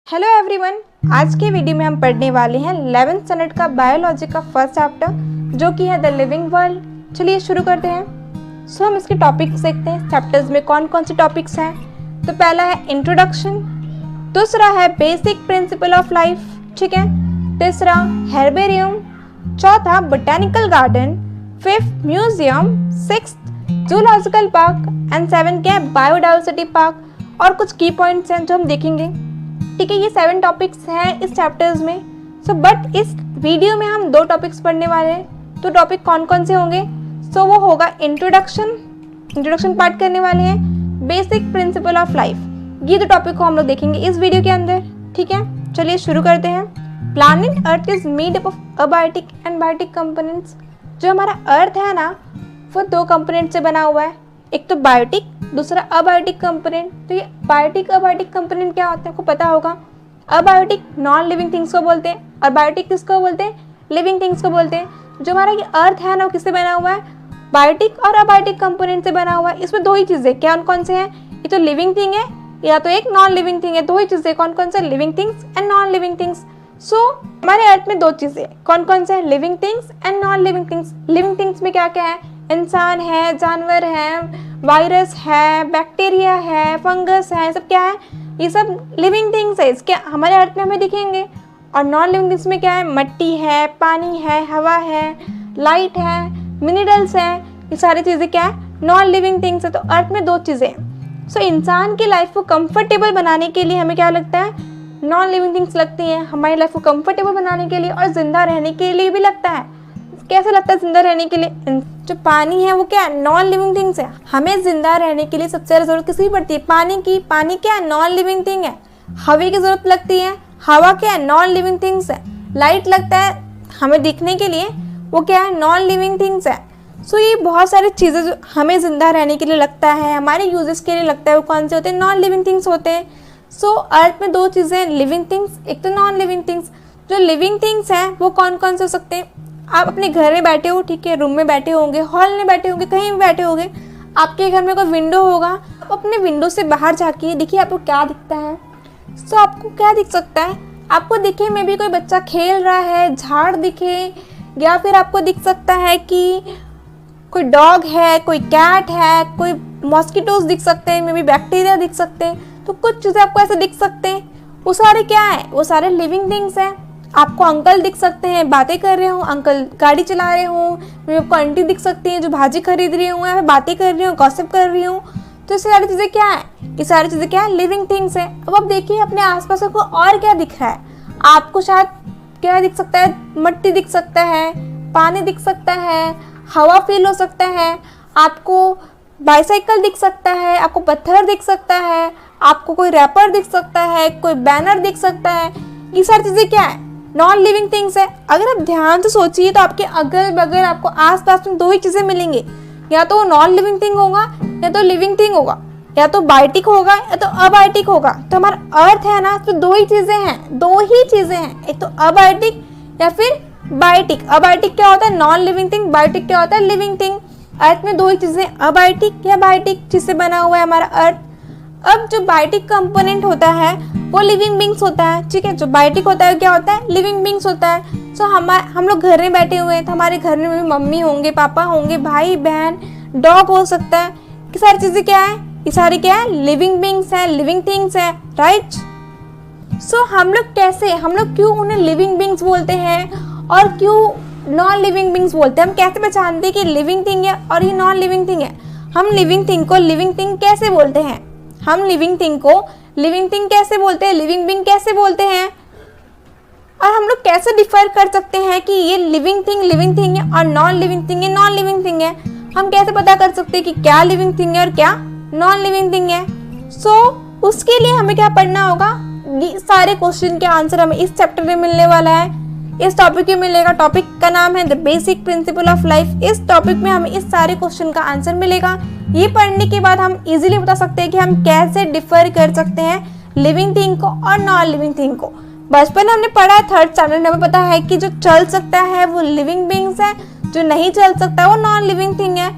Hello everyone, आज के video में हम पढ़ने वाले हैं 11th स्टैंडर्ड का बायोलॉजी का फर्स्ट चैप्टर जो कि है द लिविंग वर्ल्ड। चलिए शुरू करते हैं। हम इसके टॉपिक्स देखते हैं, चैप्टर्स में कौन कौन से टॉपिक्स हैं। तो पहला है इंट्रोडक्शन, दूसरा है बेसिक प्रिंसिपल ऑफ लाइफ, ठीक है, तीसरा हेर्बेरियम, चौथा botanical garden, fifth museum, sixth zoological park and seven क्या है बायोडाइवर्सिटी पार्क। और कुछ की पॉइंट्स हैं जो हम देखेंगे, ठीक है। ये 7 टॉपिक्स हैं इस चैप्टर्स में। बट इस वीडियो में हम 2 टॉपिक्स पढ़ने वाले हैं। तो टॉपिक कौन कौन से होंगे? वो होगा इंट्रोडक्शन पार्ट करने वाले हैं, बेसिक प्रिंसिपल ऑफ लाइफ, ये 2 टॉपिक को हम लोग देखेंगे इस वीडियो के अंदर, ठीक है। चलिए शुरू करते हैं। Planet earth is made up of abiotic and biotic components. जो हमारा अर्थ है ना, वो 2 कंपोनेंट से बना हुआ है, एक तो बायोटिक, दूसरा अबायोटिक कंपोनेंट। तो ये बायोटिक अबायोटिक कंपोनेंट क्या होता है आपको पता होगा। अबायोटिक नॉन लिविंग थिंग्स को बोलते हैं और बायोटिक किसको बोलते हैं? लिविंग थिंग्स को बोलते हैं। जो हमारा ये अर्थ है ना, वो किससे बना हुआ है? बायोटिक और अबायोटिक कंपोनेंट से बना हुआ है। इसमें 2 ही चीजें क्या कौन से हैं? ये तो लिविंग थिंग है या तो एक नॉन लिविंग थिंग है। 2 ही चीजें कौन कौन से? Living things and non living things. हमारे अर्थ में 2 चीजें कौन कौन से? Living things and non living things. Living things में क्या क्या है? इंसान है, जानवर है, वायरस है, बैक्टीरिया है, फंगस है, सब क्या है? ये सब लिविंग थिंग्स है, इसके हमारे अर्थ में हमें दिखेंगे। और नॉन लिविंग थिंग्स में क्या है? मिट्टी है, पानी है, हवा है, लाइट है, मिनरल्स है, ये सारी चीज़ें क्या है? नॉन लिविंग थिंग्स है। तो अर्थ में 2 चीज़ें हैं। इंसान की लाइफ को कंफर्टेबल बनाने के लिए हमें क्या लगता है? नॉन लिविंग थिंग्स लगती हैं हमारी लाइफ को कंफर्टेबल बनाने के लिए, और जिंदा रहने के लिए भी लगता है। कैसे लगता है जिंदा रहने के लिए? जो पानी है वो क्या है? नॉन लिविंग थिंग्स है। हमें जिंदा रहने के लिए सबसे ज़्यादा जरूरत किसकी पड़ती है? पानी की। पानी क्या है? नॉन लिविंग थिंग है। हवा की जरूरत लगती है, हवा क्या है? नॉन लिविंग थिंग्स है। लाइट लगता है हमें दिखने के लिए, वो क्या है? नॉन लिविंग थिंग्स है। ये बहुत सारी चीज़ें जो हमें जिंदा रहने के लिए लगता है, हमारे यूजेस के लिए लगता है, वो कौन से होते हैं? नॉन लिविंग थिंग्स होते हैं। अर्थ में 2 चीज़ें, लिविंग थिंग्स, एक तो नॉन लिविंग थिंग्स। जो लिविंग थिंग्स हैं वो कौन कौन से हो सकते हैं? आप अपने घर में बैठे हो, ठीक है, रूम में बैठे होंगे, हॉल में बैठे होंगे, कहीं भी बैठे होंगे, आपके घर में कोई विंडो होगा, आप अपने विंडो से बाहर जाके देखिए आपको क्या दिखता है। आपको क्या दिख सकता है? आपको दिखे में भी कोई बच्चा खेल रहा है, झाड़ दिखे, या फिर आपको दिख सकता है कि कोई डॉग है, कोई कैट है, कोई मॉस्किटोज दिख सकते हैं, मे बी बैक्टीरिया दिख सकते हैं। तो कुछ चीज़ें आपको ऐसे दिख सकते हैं, वो सारे क्या है? वो सारे लिविंग थिंग्स हैं। आपको अंकल दिख सकते हैं, बातें कर रहे हो, अंकल गाड़ी चला रहे हो, आपको आंटी दिख सकती हैं जो भाजी खरीद रही हूँ, या फिर बातें कर रही हूँ, गॉसिप कर रही हूँ। तो ये सारी चीज़ें क्या है? ये सारी चीज़ें क्या है? लिविंग थिंग्स है। अब आप देखिए अपने आसपास को और क्या दिख रहा है आपको? शायद क्या दिख सकता है? मिट्टी दिख सकता है, पानी दिख सकता है, हवा फील हो सकता है, आपको बाइसाइकिल दिख सकता है, आपको पत्थर दिख सकता है, आपको कोई रैपर दिख सकता है, कोई बैनर दिख सकता है। ये सारी चीज़ें क्या है? नॉन लिविंग थिंग्स है। अगर आप ध्यान से सोचिए तो आपके अगल बगल आपको आसपास में 2 ही चीजें मिलेंगी, या तो वो नॉन लिविंग थिंग होगा या तो लिविंग थिंग होगा, या तो बायोटिक होगा या तो अबायोटिक होगा। तो हमारा अर्थ है ना, तो 2 ही चीजें हैं, 2 ही चीजें हैं, एक तो अबायोटिक या फिर बायोटिक। अबायोटिक क्या होता है? Non living thing. बायोटिक क्या होता है? Living thing. अर्थ में 2 ही चीजें, अबायोटिक या बायोटिक, जिससे बना हुआ है हमारा अर्थ। अब जो बायोटिक कंपोनेंट होता है वो लिविंग बींग्स होता है, ठीक है। जो बायोटिक होता है क्या होता है? लिविंग बींग्स होता है। हम लोग घर में बैठे हुए हैं, तो हमारे घर में भी मम्मी होंगे, पापा होंगे, भाई बहन, डॉग हो सकता है। ये सारी चीजें क्या है? ये सारी क्या है? लिविंग बींग्स है, लिविंग थिंग्स है, राइट। हम लोग क्यों उन्हें लिविंग बींग्स बोलते हैं और क्यों नॉन लिविंग बींग्स बोलते हैं? हम कैसे पहचानते हैं कि लिविंग थिंग है और ये नॉन लिविंग थिंग है? हम लिविंग थिंग को लिविंग थिंग कैसे बोलते हैं? हम लिविंग थिंग को लिविंग थिंग कैसे बोलते हैं? लिविंग बीइंग कैसे बोलते हैं? और हम लोग कैसे डिफाइन कर सकते हैं कि ये लिविंग थिंग है और नॉन लिविंग थिंग है, नॉन लिविंग थिंग है? हम कैसे पता कर सकते हैं कि क्या लिविंग थिंग है और क्या नॉन लिविंग थिंग है? उसके लिए हमें क्या पढ़ना होगा? ये सारे क्वेश्चन के आंसर हमें इस चैप्टर में मिलने वाला है, इस टॉपिक में मिलेगा। टॉपिक का नाम है the basic principle of life. इस टॉपिक में हमें इस सारे क्वेश्चन का आंसर मिलेगा। ये पढ़ने के बाद हम इजीली बता सकते हैं कि हम कैसे डिफर कर सकते हैं लिविंग थिंग को और नॉन लिविंग थिंग को। बचपन में हमने पढ़ा है, 3rd स्टैंडर्ड में हमें पता है कि जो चल सकता है वो लिविंग बीइंग्स है, जो नहीं चल सकता वो नॉन लिविंग थिंग है।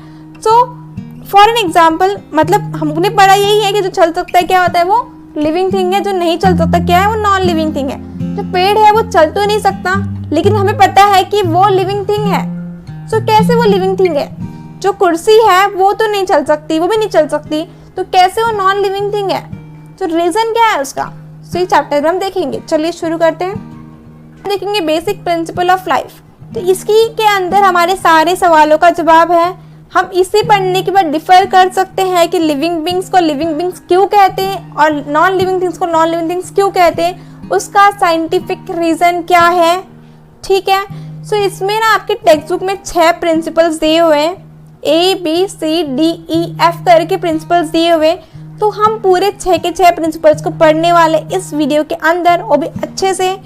फॉर एन एग्जाम्पल, मतलब हमने पढ़ा यही है कि जो चल सकता है क्या होता है? वो लिविंग थिंग है जो नहीं चल सकता, क्या है वो नॉन लिविंग थिंग है। जो पेड़ है वो चल तो नहीं सकता, लेकिन हमें पता है कि वो लिविंग थिंग है। सो कैसे वो लिविंग थिंग है? जो कुर्सी है वो तो नहीं चल सकती, वो भी नहीं चल सकती, तो कैसे वो नॉन लिविंग थिंग है? तो रीजन क्या है उसका? सो ये चैप्टर में हम देखेंगे। चलिए शुरू करते हैं। देखेंगे बेसिक प्रिंसिपल ऑफ लाइफ। तो इसकी के अंदर हमारे सारे सवालों का जवाब है। हम इसे पढ़ने के बाद डिफर कर सकते हैं कि लिविंग बींग्स को लिविंग बींग्स क्यों कहते हैं और नॉन लिविंग थिंग्स को नॉन लिविंग थिंग्स क्यों कहते हैं, उसका साइंटिफिक रीजन क्या है। ठीक है, सो इसमें ना आपके टेक्स्ट बुक में 6 प्रिंसिपल्स दिए हुए हैं, ABCDEF करके प्रिंसिपल्स दिए हुए। तो हम पूरे 6 के 6 प्रिंसिपल्स को पढ़ने वाले इस वीडियो के अंदर, वो भी अच्छे से।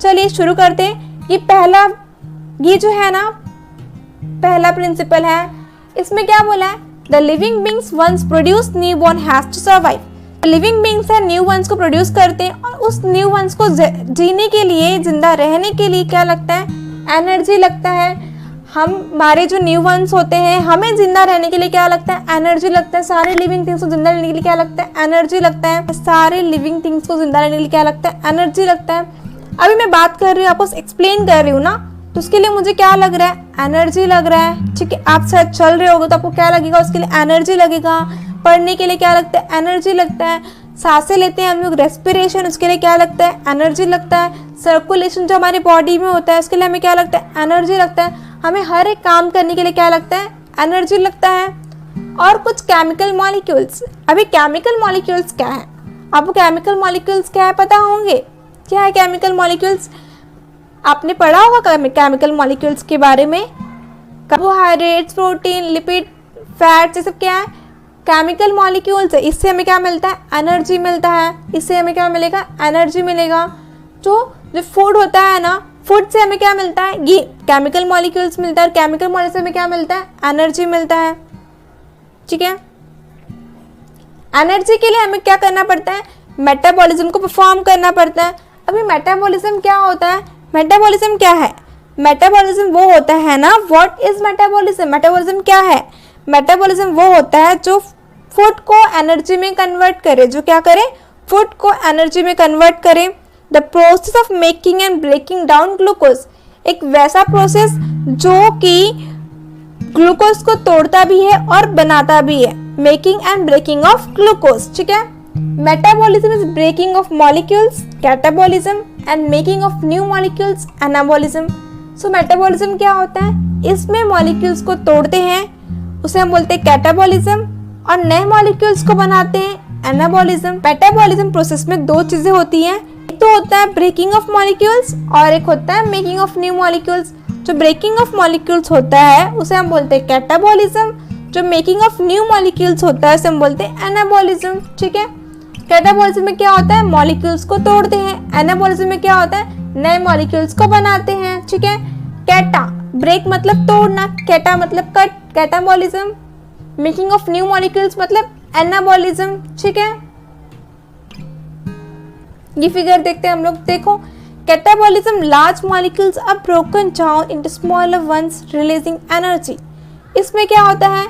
चलिए शुरू करते हैं। ये जो है ना पहला प्रिंसिपल है, इसमें क्या बोला है? The living beings ones produce new born has to survive. Living beings है न्यू वंस को प्रोड्यूस करते हैं और उस न्यू वंस को जीने के लिए, जिंदा रहने के लिए क्या लगता है? एनर्जी लगता है। हमारे जो न्यू वंस होते हैं, हमें जिंदा रहने के लिए क्या लगता है? एनर्जी लगता है। सारे लिविंग थिंग्स को जिंदा रहने के लिए क्या लगता है? एनर्जी लगता है। सारे लिविंग थिंग्स को जिंदा रहने के लिए क्या लगता है? एनर्जी लगता है। अभी मैं बात कर रही हूँ, आपको एक्सप्लेन कर रही हूँ ना, तो उसके लिए मुझे क्या लग रहा है? एनर्जी लग रहा है। ठीक है, आप शायद चल रहे होगे तो आपको क्या लगेगा? उसके लिए एनर्जी लगेगा। पढ़ने के लिए क्या लगता है? एनर्जी लगता है। सांसें लेते हैं हम लोग, रेस्पिरेशन, उसके लिए क्या लगता है? एनर्जी लगता है। सर्कुलेशन जो हमारी बॉडी में होता है, उसके लिए हमें क्या लगता है? एनर्जी लगता है। हमें हर एक काम करने के लिए क्या लगता है? एनर्जी लगता है। और कुछ केमिकल मॉलिक्यूल्स। अभी केमिकल मॉलिक्यूल्स क्या है? आपको केमिकल मॉलिक्यूल्स क्या है पता होंगे? क्या है केमिकल मॉलिक्यूल्स? आपने पढ़ा होगा केमिकल मॉलिक्यूल्स के बारे में। कार्बोहाइड्रेट्स, प्रोटीन, लिपिड, फैट्स, ये सब क्या है? केमिकल मॉलिक्यूल्स है। इससे हमें क्या मिलता है? एनर्जी मिलता है। इससे हमें क्या मिलेगा? एनर्जी मिलेगा। जो फूड होता है ना, फूड से हमें क्या मिलता है? ये केमिकल मॉलिक्यूल्स मिलता है। और केमिकल मॉलिक्यूल्स से हमें क्या मिलता है? एनर्जी मिलता है। ठीक है, एनर्जी के लिए हमें क्या करना पड़ता है? मेटाबॉलिज्म को परफॉर्म करना पड़ता है। अभी मेटाबॉलिज्म क्या होता है? मेटाबॉलिज्म क्या है? मेटाबॉलिज्म वो होता है ना, व्हाट इज मेटाबॉलिज्म? मेटाबॉलिज्म क्या है? मेटाबॉलिज्म वो होता है जो फूड को एनर्जी में कन्वर्ट करे। जो क्या करे? फूड को एनर्जी में कन्वर्ट करे। The process of making and breaking down glucose, एक वैसा प्रोसेस जो कि ग्लूकोज को तोड़ता भी है और बनाता भी है। Making and breaking of glucose. ठीक है, metabolism is breaking of molecules, catabolism, and making of new molecules, anabolism. So metabolism क्या होता है? इसमें मॉलिक्यूल्स को तोड़ते हैं, उसे हम बोलते हैं कैटाबॉलिज्म, और नए मॉलिक्यूल्स को बनाते हैं, एनाबॉलिज्म। मेटाबॉलिज्म प्रोसेस में 2 चीजें होती हैं, एक तो होता है ब्रेकिंग ऑफ मॉलिक्यूल्स और एक होता है मेकिंग ऑफ न्यू मॉलिक्यूल्स। जो ब्रेकिंग ऑफ मॉलिक्यूल्स होता है उसे हम बोलते हैं कैटाबॉलिज्म। जो मेकिंग ऑफ न्यू मॉलिक्यूल्स होता है उसे हम बोलते हैं एनाबॉलिज्म। ठीक है, कैटाबॉलिज्म में क्या होता है? मॉलिक्यूल्स को तोड़ते हैं। एनाबॉलिज्म में क्या होता है? नए मॉलिक्यूल्स को बनाते हैं। ठीक है, कैटा ब्रेक मतलब तोड़ना, कैटा मतलब cut, catabolism. Making of new molecules मतलब एनाबॉलिज्म। ठीक है, ये फिगर देखते हैं हम लोग। देखो, catabolism, large molecules are broken down into smaller ones releasing energy. इसमें क्या होता है?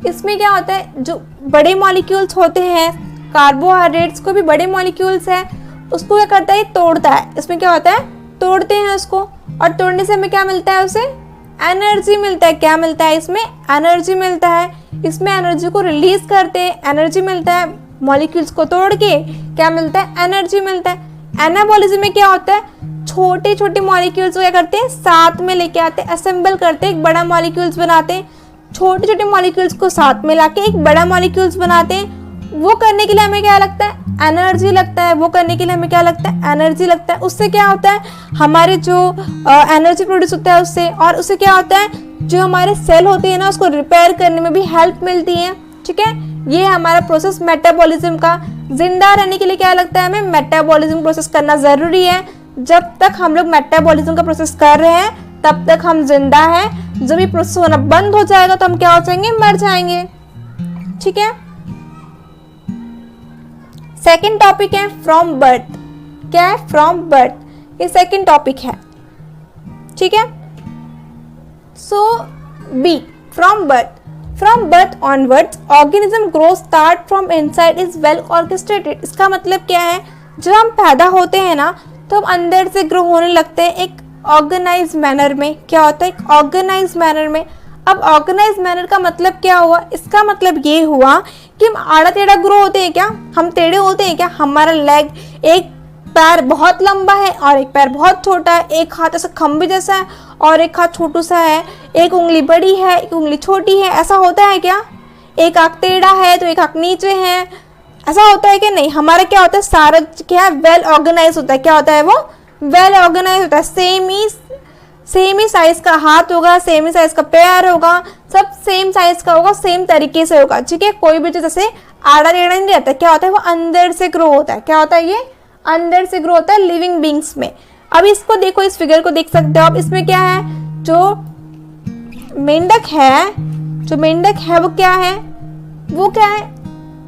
इसमें क्या होता है? जो बड़े मॉलिक्यूल्स होते हैं, कार्बोहाइड्रेट्स को भी बड़े मॉलिक्यूल्स है, उसको क्या करता है? तोड़ता है। इसमें क्या होता है? तोड़ते हैं उसको, और तोड़ने से हमें क्या मिलता है? उसे एनर्जी मिलता है। क्या मिलता है? इसमें एनर्जी मिलता है। इसमें एनर्जी को रिलीज करते हैं, एनर्जी मिलता है। मॉलिक्यूल्स को तोड़ के क्या मिलता है? एनर्जी मिलता है। एनाबॉलिज्म में क्या होता है? छोटे छोटे मॉलिक्यूल्स को क्या करते हैं? साथ में लेके आते हैं, असेंबल करते हैं, एक बड़ा मॉलिक्यूल्स बनाते हैं। छोटे छोटे मॉलिक्यूल्स को साथ में लाके एक बड़ा मॉलिक्यूल्स बनाते हैं। वो करने के लिए हमें क्या लगता है? एनर्जी लगता है। वो करने के लिए हमें क्या लगता है? एनर्जी लगता है। उससे क्या होता है? हमारे जो एनर्जी प्रोड्यूस होता है उससे, और उससे क्या होता है? जो हमारे सेल होते हैं ना, उसको रिपेयर करने में भी हेल्प मिलती है। ठीक है, ये हमारा प्रोसेस मेटाबॉलिज्म का। जिंदा रहने के लिए क्या लगता है? हमें मेटाबॉलिज्म प्रोसेस करना जरूरी है। जब तक हम लोग मेटाबॉलिज्म का प्रोसेस कर रहे हैं तब तक हम जिंदा हैं। जब ये प्रोसेस होना बंद हो जाएगा तो हम क्या हो जाएंगे? मर जाएंगे। ठीक है, सेकेंड टॉपिक है फ्रॉम बर्थ। क्या है? फ्रॉम बर्थ, ये सेकेंड टॉपिक है। ठीक है, so be from birth. From birth onwards organism grow start from inside is well orchestrated. इसका मतलब क्या है, जब हम पैदा होते हैं ना तो हम अंदर से ग्रो होने लगते हैं एक ऑर्गेनाइज मैनर में। क्या होता है, एक ऑर्गेनाइज मैनर में। अब ऑर्गेनाइज मैनर का मतलब क्या हुआ, इसका मतलब ये हुआ कि हम आड़ा टेढ़ा ग्रो होते हैं क्या, हम टेढ़े होते हैं क्या। हमारा लेग, एक पैर बहुत लंबा है और एक पैर बहुत छोटा है, एक हाथ ऐसा खंबे जैसा है और एक हाथ छोटू सा है, एक उंगली बड़ी है एक उंगली छोटी है, ऐसा होता है क्या। एक आँख टेढ़ा है तो एक आँख नीचे है, ऐसा होता है कि नहीं। हमारा क्या होता है, सारा क्या है, वेल ऑर्गेनाइज होता है। क्या होता है वो, वेल ऑर्गेनाइज होता है। सेम ही साइज का हाथ होगा, सेम ही साइज का पैर होगा, सब सेम साइज का होगा, सेम तरीके से होगा, ठीक है। कोई भी चीज ऐसे आड़ा टेढ़ा नहीं रहता। क्या होता है, वो अंदर से ग्रो होता है। क्या होता है, ये अंदर से ग्रो होता है लिविंग बींग्स में। अब इसको देखो, इस फिगर को देख सकते हो आप। इसमें क्या है, जो मेंढक है वो क्या है,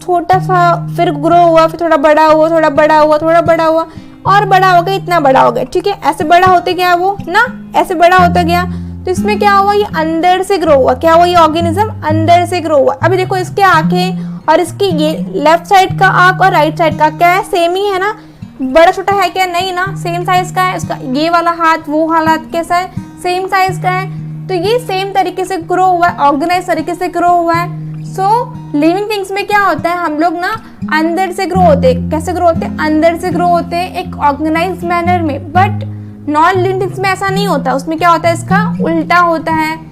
छोटा सा, फिर ग्रो हुआ, फिर थोड़ा बड़ा हुआ, थोड़ा बड़ा हुआ, थोड़ा बड़ा हुआ और बड़ा हो गया, इतना बड़ा हो गया, ठीक है। ऐसे बड़ा होते गया वो ना, ऐसे बड़ा होता गया। तो इसमें क्या हुआ, ये अंदर से ग्रो हुआ। क्या हुआ, ये ऑर्गेनिज्म अंदर से ग्रो हुआ। अभी देखो इसके आंखें और इसकी ये लेफ्ट साइड का आंख और राइट साइड का क्या है, सेम ही है ना। बड़ा छोटा है क्या, नहीं ना, सेम साइज का है। इसका ये वाला हाथ, वो वाला हाथ कैसा है, सेम साइज का है। तो ये सेम तरीके से ग्रो हुआ है, ऑर्गेनाइज तरीके से ग्रो हुआ है। सो लिविंग थिंग्स में क्या होता है, हम लोग ना अंदर से ग्रो होते हैं। कैसे ग्रो होते हैं, अंदर से ग्रो होते हैं एक ऑर्गेनाइज मैनर में। बट नॉन लिविंग थिंग्स में ऐसा नहीं होता, उसमें क्या होता है, इसका उल्टा होता है।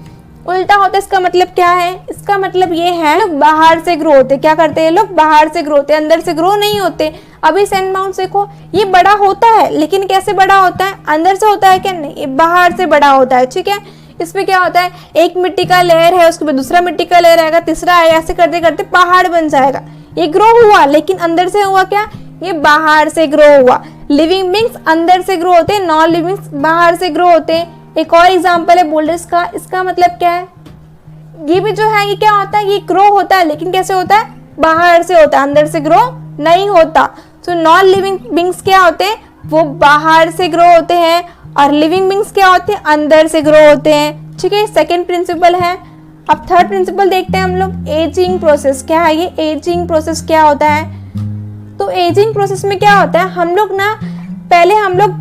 इसका मतलब क्या है, इसका मतलब ये है लोग बाहर से ग्रो होते। क्या करते हैं लोग, बाहर से ग्रो होते, अंदर से ग्रो नहीं होते। अभी सैंड माउंट देखो, ये बड़ा होता है लेकिन कैसे बड़ा होता है, अंदर से होता है क्या, नहीं, ये बाहर से बड़ा होता है, ठीक है। इसमें क्या होता है, एक मिट्टी का लेयर है, उसके बाद दूसरा मिट्टी का लेयर आएगा, तीसरा आएगा, ऐसे करते करते पहाड़ बन जाएगा। ये ग्रो हुआ लेकिन अंदर से हुआ क्या, ये बाहर से ग्रो हुआ। लिविंग बींग्स अंदर से ग्रो होते हैं, नॉन लिविंग बाहर से ग्रो होते हैं। एक और एग्जांपल है बोल्डर्स का। इसका मतलब क्या है, ये भी जो है ये क्या होता है, ये ग्रो होता है लेकिन कैसे होता है, बाहर से होता है, अंदर से ग्रो नहीं होता। तो नॉन लिविंग बींग्स क्या होते हैं, वो बाहर से ग्रो होते हैं और लिविंग बींग्स क्या होते हैं, अंदर से ग्रो होते हैं, ठीक है। सेकेंड प्रिंसिपल है। अब थर्ड प्रिंसिपल देखते हैं हम लोग, एजिंग प्रोसेस। क्या है ये एजिंग प्रोसेस, क्या होता है। तो एजिंग प्रोसेस में क्या होता है, हम लोग ना पहले हम लोग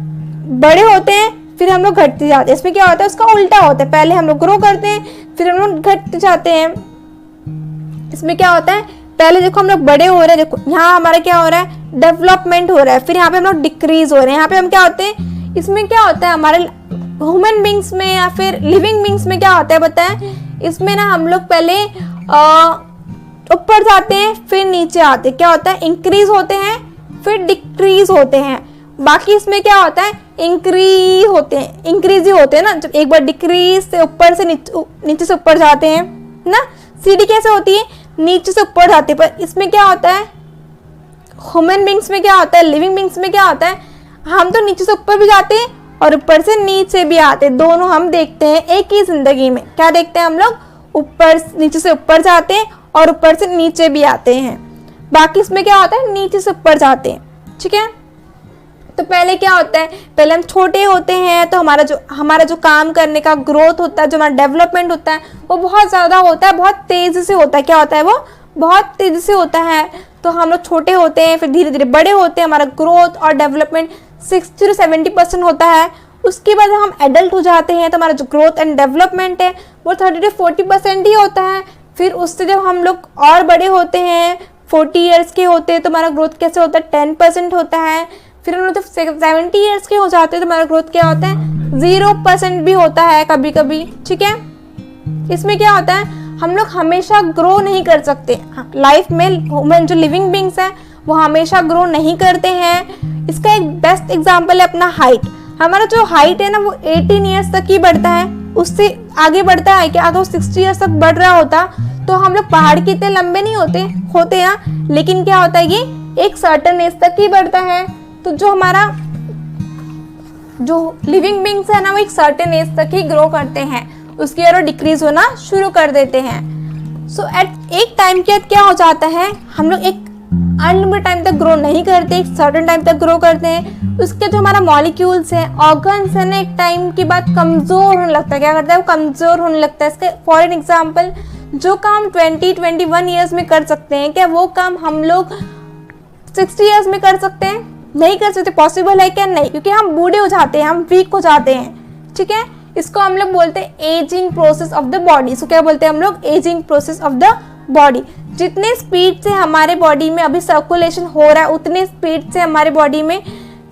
बड़े होते हैं फिर हम लोग घटते जाते हैं। इसमें क्या होता है, उसका उल्टा होता है, पहले हम लोग ग्रो करते हैं फिर हम लोग घटते जाते हैं। इसमें क्या होता है, पहले देखो हम लोग बड़े हो रहे हैं, देखो यहाँ हमारा क्या हो रहा है, डेवलपमेंट हो रहा है, फिर यहाँ पे हम लोग डिक्रीज हो रहे हैं। यहाँ पे हम क्या होते हैं, इसमें क्या होता है हमारे ह्यूमन बींग्स में या फिर लिविंग बींग्स में क्या होता है बताएं, इसमें ना हम लोग पहले ऊपर जाते हैं फिर नीचे आते हैं। क्या होता है, इंक्रीज होते हैं फिर डिक्रीज होते हैं। बाकी इसमें क्या होता है, इंक्रीज ही होते हैं ना। जब एक बार डिक्रीज से ऊपर से नीचे से ऊपर जाते हैं ना, सीढ़ी कैसे होती है, नीचे से ऊपर जाते हैं। पर इसमें क्या होता है, ह्यूमन बींग्स में क्या होता है, लिविंग बींग्स में क्या होता है, हम तो नीचे से ऊपर भी जाते हैं और ऊपर से नीचे भी आते हैं। दोनों हम देखते हैं एक ही जिंदगी में। क्या देखते हैं हम लोग, ऊपर नीचे से ऊपर जाते हैं और ऊपर से नीचे भी आते हैं। बाकी इसमें क्या होता है, नीचे से ऊपर जाते हैं, ठीक है। तो पहले क्या होता है, पहले हम छोटे होते हैं तो हमारा जो काम करने का ग्रोथ होता है, जो हमारा डेवलपमेंट होता है वो बहुत ज़्यादा होता है, बहुत तेज़ी से होता है। क्या होता है, वो बहुत तेज़ी से होता है। तो हम लोग छोटे होते हैं फिर धीरे धीरे बड़े होते हैं, हमारा ग्रोथ और डेवलपमेंट 60 से 70% होता है। उसके बाद हम एडल्ट हो जाते हैं तो हमारा जो ग्रोथ एंड डेवलपमेंट है वो 30 से 40% ही होता है। फिर उससे जब हम लोग और बड़े होते हैं, 40 ईयर्स के होते हैं तो हमारा ग्रोथ कैसे होता है, 10% होता है। फिर हम लोग जब 70 ईयर्स के हो जाते हैं तो हमारा ग्रोथ क्या होता है, 0% भी होता है कभी कभी, ठीक है। इसमें क्या होता है, हम लोग हमेशा ग्रो नहीं कर सकते लाइफ में। ह्यूमन जो लिविंग बींग्स हैं वो हमेशा ग्रो नहीं करते हैं। इसका एक बेस्ट एग्जांपल है अपना हाइट। हमारा जो हाइट है ना वो 18 ईयर्स तक ही बढ़ता है, उससे आगे बढ़ता है कि अगर वो 60 ईयर्स तक बढ़ रहा होता तो हम लोग पहाड़ के इतने लंबे नहीं होते हैं। लेकिन क्या होता है, ये एक सर्टेन एज तक ही बढ़ता है। तो जो हमारा जो लिविंग बींग्स है ना वो एक सर्टेन एज तक ही ग्रो करते हैं, उसके बाद वो डिक्रीज होना शुरू कर देते हैं। सो एट एक टाइम के बाद क्या हो जाता है, हम लोग एक अनलिमिटेड टाइम तक ग्रो नहीं करते, एक सर्टेन टाइम तक ग्रो करते हैं। उसके जो हमारा मॉलिक्यूल्स हैं, ऑर्गन्स है ना, एक टाइम के बाद कमजोर होने लगता है। क्या करता है, वो कमजोर होने लगता है। इसके फॉर एन एग्जाम्पल जो काम 20-21 ईयर्स में कर सकते हैं, क्या वो काम हम लोग 60 ईयर्स में कर सकते हैं? नहीं कर सकते। पॉसिबल है क्या? नहीं, क्योंकि हम बूढ़े हो जाते हैं, हम वीक हो जाते हैं। ठीक है, इसको हम लोग बोलते हैं ageing process of the body. इसको क्या बोलते हैं हम लोग? Ageing process of the body. जितने स्पीड से हमारे बॉडी में अभी सर्कुलेशन हो रहा है, उतने स्पीड से हमारे बॉडी में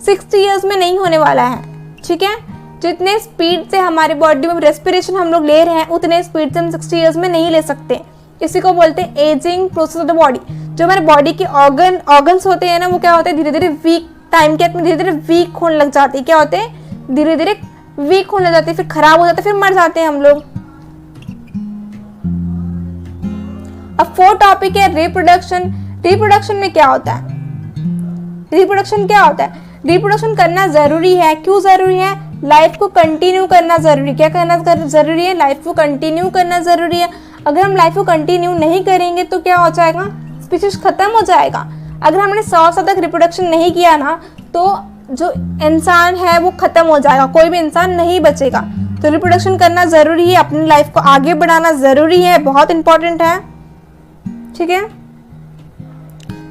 60 ईयर्स में नहीं होने वाला है। ठीक है, जितने स्पीड से हमारे बॉडी में रेस्पिरेशन हम लोग ले रहे हैं, उतने स्पीड से हम 60 ईयर्स में नहीं ले सकते। इसी को बोलते हैं ageing process of the body. जो हमारे बॉडी के ऑर्गन्स होते हैं ना, वो क्या होते हैं? धीरे धीरे वीक, टाइम के धीरे धीरे वीक होने लग जाते हैं। क्या होते हैं? धीरे धीरे वीक होने लग जाते हैं, फिर खराब हो जाते हैं, फिर मर जाते हैं हम लोग। अब 4 टॉपिक है रिप्रोडक्शन। रिप्रोडक्शन में क्या होता है? रिप्रोडक्शन क्या होता है? रिप्रोडक्शन करना जरूरी है। क्यों जरूरी है? लाइफ को कंटिन्यू करना जरूरी। क्या करना जरूरी है? लाइफ को कंटिन्यू करना जरूरी है। अगर हम लाइफ को कंटिन्यू नहीं करेंगे तो क्या हो जाएगा? स्पीशीज खत्म हो जाएगा। अगर हमने 100 साल तक रिप्रोडक्शन नहीं किया ना, तो जो इंसान है वो खत्म हो जाएगा, कोई भी इंसान नहीं बचेगा। तो रिप्रोडक्शन करना जरूरी है, अपनी लाइफ को आगे बढ़ाना जरूरी है, बहुत इंपॉर्टेंट है। ठीक है,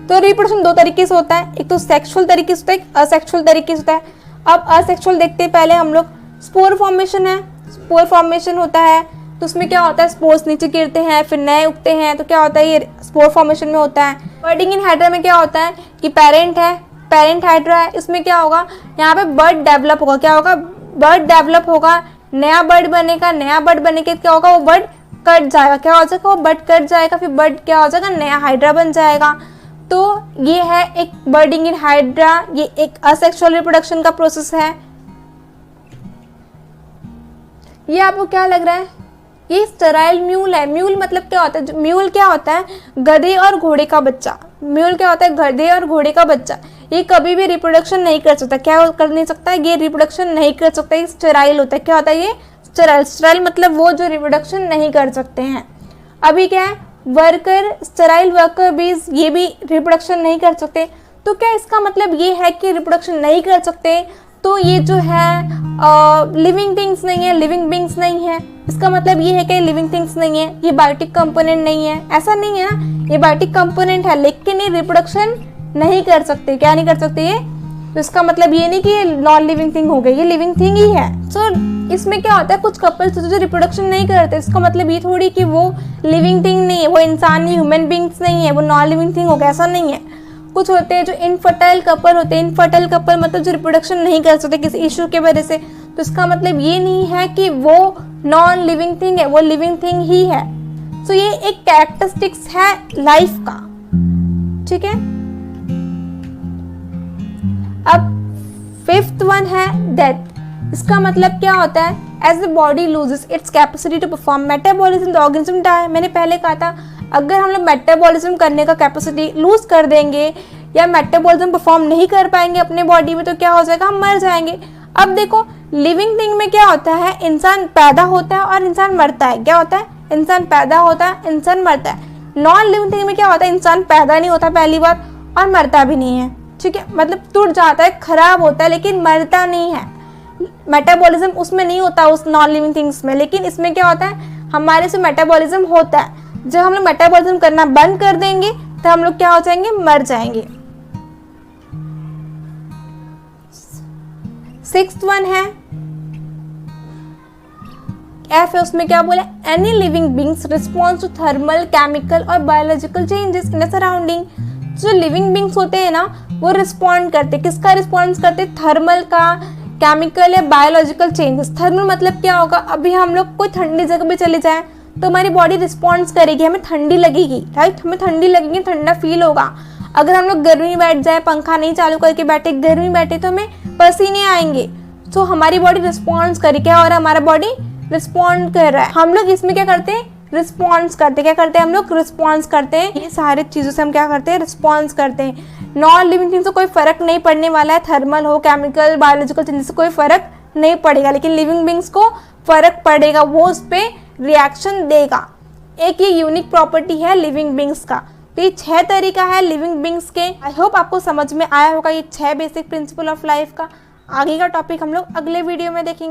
तो रिप्रोडक्शन 2 तरीके से होता है, एक तो सेक्सुअल तरीके से होता है, एक असेक्सुअल तरीके से होता है। अब असेक्सुअल देखते हैं पहले हम लोग। स्पोर फॉर्मेशन है। स्पोर फॉर्मेशन होता है तो उसमें क्या होता है? स्पोर्स नीचे गिरते हैं, फिर नए उगते हैं, तो क्या होता है? ये स्पोर फॉर्मेशन में होता है। बर्डिंग इन हाइड्रा में क्या होता है कि पेरेंट है, पेरेंट हाइड्रा है, इसमें क्या होगा? यहाँ पे बर्ड डेवलप होगा। क्या होगा? बर्ड डेवलप होगा, नया बर्ड बनेगा। नया बर्ड बने के क्या होगा? वो बर्ड कट जाएगा। क्या हो जाएगा? वो बर्ड कट जाएगा, फिर बर्ड क्या हो जाएगा? नया हाइड्रा बन जाएगा। तो ये है एक बर्डिंग इन हाइड्रा, ये एक असेक्सुअल रिप्रोडक्शन का प्रोसेस है। ये आपको क्या लग रहा है? ये स्टेराइल म्यूल है। म्यूल मतलब क्या होता है? म्यूल क्या होता है? गधे और घोड़े का बच्चा। म्यूल क्या होता है? गधे और घोड़े का बच्चा। ये कभी भी रिप्रोडक्शन नहीं कर सकता। क्या कर नहीं सकता? ये रिप्रोडक्शन नहीं कर सकता, ये स्टेराइल होता है। क्या होता है ये? स्टेराइल। स्टेराइल मतलब वो जो रिप्रोडक्शन नहीं कर सकते हैं। अभी क्या है? वर्कर, स्टेराइल वर्कर बीज, ये भी रिप्रोडक्शन नहीं कर सकते। तो क्या इसका मतलब ये है कि रिप्रोडक्शन नहीं कर सकते तो ये जो है लिविंग थिंग्स नहीं है, लिविंग बींग्स नहीं है? इसका मतलब ये है कि लिविंग थिंग्स नहीं है, ये बायोटिक कंपोनेंट नहीं है? ऐसा नहीं है ना, ये बायोटिक कंपोनेंट है, लेकिन ये रिप्रोडक्शन नहीं कर सकते। क्या नहीं कर सकते ये? तो इसका मतलब ये नहीं कि ये नॉन लिविंग थिंग हो गई, ये लिविंग थिंग ही है। सो इसमें क्या होता है? कुछ कपल्स जो रिप्रोडक्शन नहीं करते, इसका मतलब ये थोड़ी कि वो लिविंग थिंग नहीं है, वो इंसान नहीं, ह्यूमन बींग्स नहीं है, वो नॉन लिविंग थिंग हो गया, ऐसा नहीं है। कुछ होते हैं जो इनफर्टाइल कपल होते हैं। इनफर्टाइल कपल मतलब जो रिप्रोडक्शन नहीं कर सकते किसी इशू के वजह से, तो इसका मतलब ये नहीं है कि वो नॉन लिविंग थिंग है, वो लिविंग थिंग ही है। सो ये एक कैरेक्टरिस्टिक्स है लाइफ का। ठीक है, अब 5th वन है डेथ। इसका मतलब क्या होता है? As the body loses its capacity to perform metabolism the organism die. मैंने पहले कहा था अगर हम लोग मेटाबॉलिज्म करने का कैपेसिटी लूज कर देंगे या मेटाबॉलिज्म परफॉर्म नहीं कर पाएंगे अपने बॉडी में, तो क्या हो जाएगा? हम मर जाएंगे। अब देखो लिविंग थिंग में क्या होता है? इंसान पैदा होता है और इंसान मरता है। क्या होता है? इंसान पैदा होता है, इंसान मरता है। नॉन लिविंग थिंग में क्या होता है? इंसान पैदा नहीं होता पहली बार, और मरता भी नहीं है। ठीक है, मतलब टूट जाता है, खराब होता है, लेकिन मरता नहीं है। मेटाबॉलिज्म उसमें नहीं होता, उस नॉन लिविंग थिंग्स में। लेकिन इसमें क्या होता है? हमारे से मेटाबॉलिज्म होता है। जब हम लोग मेटाबॉलिज्म करना बंद कर देंगे तो हम लोग क्या हो जाएंगे? मर जाएंगे। 6th वन है F है, उसमें क्या बोले? Any living beings response to thermal, chemical और biological changes in the surrounding. जो लिविंग बींग्स होते हैं ना, वो रिस्पॉन्ड करते, किसका रिस्पॉन्स करते? थर्मल का, केमिकल या बायोलॉजिकल चेंजेस। थर्मल मतलब क्या होगा? अभी हम लोग कोई ठंडी जगह पे चले जाएं तो हमारी बॉडी रिस्पॉन्स करेगी, हमें ठंडी लगेगी, राइट? हमें ठंडी लगेगी, ठंडा फील होगा। अगर हम लोग गर्मी में बैठ जाए, पंखा नहीं चालू करके बैठे, गर्मी बैठे, तो हमें पसीने आएंगे। तो हमारी बॉडी रिस्पॉन्स करेगी। क्या हो रहा है? हमारा बॉडी रिस्पॉन्ड कर रहा है। हम लोग इसमें क्या करते हैं? रिस्पॉन्स करते। क्या करते हैं हम लोग? रिस्पॉन्स करते हैं। ये सारे चीज़ों से हम क्या करते हैं? रिस्पॉन्स करते हैं। नॉन लिविंग थिंग से कोई फर्क नहीं पड़ने वाला है, थर्मल हो, केमिकल, बायोलॉजिकल चेंजेस से कोई फर्क नहीं पड़ेगा, लेकिन लिविंग बींग्स को फर्क पड़ेगा, वो उस पर रिएक्शन देगा। एक ये यूनिक प्रॉपर्टी है लिविंग बींग्स का। तो ये 6 तरीका है लिविंग बींग्स के। आई होप आपको समझ में आया होगा ये 6 बेसिक प्रिंसिपल ऑफ लाइफ का। आगे का टॉपिक हम लोग अगले वीडियो में देखेंगे।